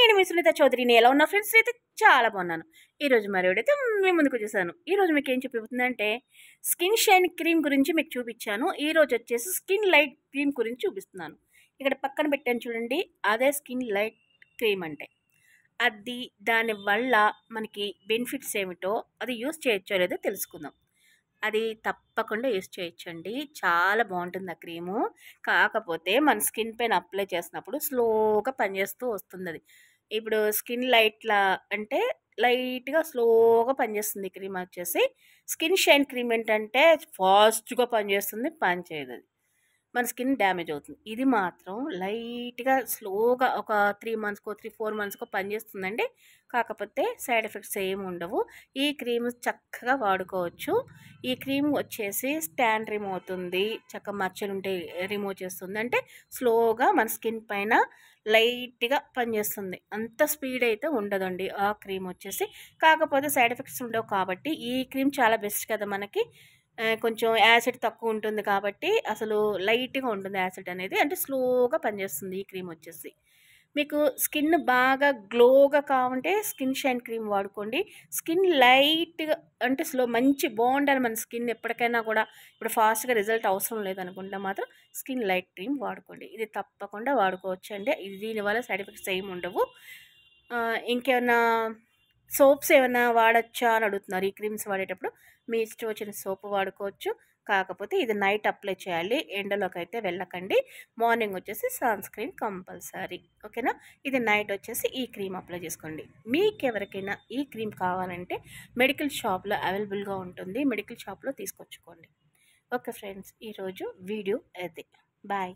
నేను మీ సునీత చౌదరిని. ఎలా ఉన్నా ఫ్రెండ్స్? అయితే చాలా బాగున్నాను. ఈరోజు మరోడైతే మీ ముందుకు వచ్చేసాను. ఈరోజు మీకు ఏం చూపిస్తుందంటే స్కిన్ షైన్ క్రీమ్ గురించి మీకు చూపించాను. ఈరోజు వచ్చేసి స్కిన్ లైట్ క్రీమ్ గురించి చూపిస్తున్నాను. ఇక్కడ పక్కన పెట్టాను చూడండి, అదే స్కిన్ లైట్ క్రీమ్ అంటే. అది దానివల్ల మనకి బెనిఫిట్స్ ఏమిటో, అది యూస్ చేయొచ్చో లేదో తెలుసుకుందాం. అది తప్పకుండా యూస్ చేయొచ్చండి. చాలా బాగుంటుంది ఆ క్రీము. కాకపోతే మన స్కిన్ పైన అప్లై చేసినప్పుడు స్లోగా పనిచేస్తూ వస్తుంది అది. ఇప్పుడు స్కిన్ లైట్లా అంటే లైట్గా స్లోగా పనిచేస్తుంది ఈ క్రీమ్ వచ్చేసి. స్కిన్ షైన్ క్రీమ్ ఏంటంటే ఫాస్ట్గా పనిచేస్తుంది, పని చేయదు అది, మన స్కిన్ డ్యామేజ్ అవుతుంది. ఇది మాత్రం లైట్గా స్లోగా ఒక 3 మంత్స్కో 4 మంత్స్కో పనిచేస్తుందండి. కాకపోతే సైడ్ ఎఫెక్ట్స్ ఏమి ఉండవు. ఈ క్రీమ్ చక్కగా వాడుకోవచ్చు. ఈ క్రీమ్ వచ్చేసి స్టాండ్ రిమూవ్ అవుతుంది, చక్కగా మచ్చలు ఉంటే రిమూవ్ చేస్తుంది. అంటే స్లోగా మన స్కిన్ పైన లైట్గా పనిచేస్తుంది. అంత స్పీడ్ అయితే ఉండదండి ఆ క్రీమ్ వచ్చేసి. కాకపోతే సైడ్ ఎఫెక్ట్స్ ఉండవు కాబట్టి ఈ క్రీమ్ చాలా బెస్ట్ కదా మనకి. కొంచెం యాసిడ్ తక్కువ ఉంటుంది కాబట్టి అసలు లైట్గా ఉంటుంది యాసిడ్ అనేది, అంటే స్లోగా పనిచేస్తుంది ఈ క్రీమ్ వచ్చేసి. మీకు స్కిన్ బాగా గ్లోగా కావాలంటే స్కిన్ షైన్ క్రీమ్ వాడుకోండి. స్కిన్ లైట్గా అంటే మంచి బాగుండాలి మన స్కిన్ ఎప్పటికైనా కూడా. ఇప్పుడు ఫాస్ట్గా రిజల్ట్ అవసరం లేదనుకుంటే మాత్రం స్కిన్ లైట్ క్రీమ్ వాడుకోండి. ఇది తప్పకుండా వాడుకోవచ్చు అండి. ఇది దీనివల్ల సైడ్ ఎఫెక్ట్స్ ఏమి ఉండవు. ఇంకేమన్నా సోప్స్ ఏమైనా వాడచ్చా అని అడుగుతున్నారు. ఈ క్రీమ్స్ వాడేటప్పుడు మీ ఇష్టం వచ్చిన సోప్ వాడుకోవచ్చు. కాకపోతే ఇది నైట్ అప్లై చేయాలి, ఎండలోకి అయితే వెళ్ళకండి. మార్నింగ్ వచ్చేసి సన్ స్క్రీన్ కంపల్సరీ, ఓకేనా. ఇది నైట్ వచ్చేసి ఈ క్రీమ్ అప్లై చేసుకోండి. మీకు ఎవరికైనా ఈ క్రీమ్ కావాలంటే మెడికల్ షాప్లో అవైలబుల్గా ఉంటుంది, మెడికల్ షాప్లో తీసుకొచ్చుకోండి. ఓకే ఫ్రెండ్స్, ఈరోజు వీడియో అదే. బాయ్.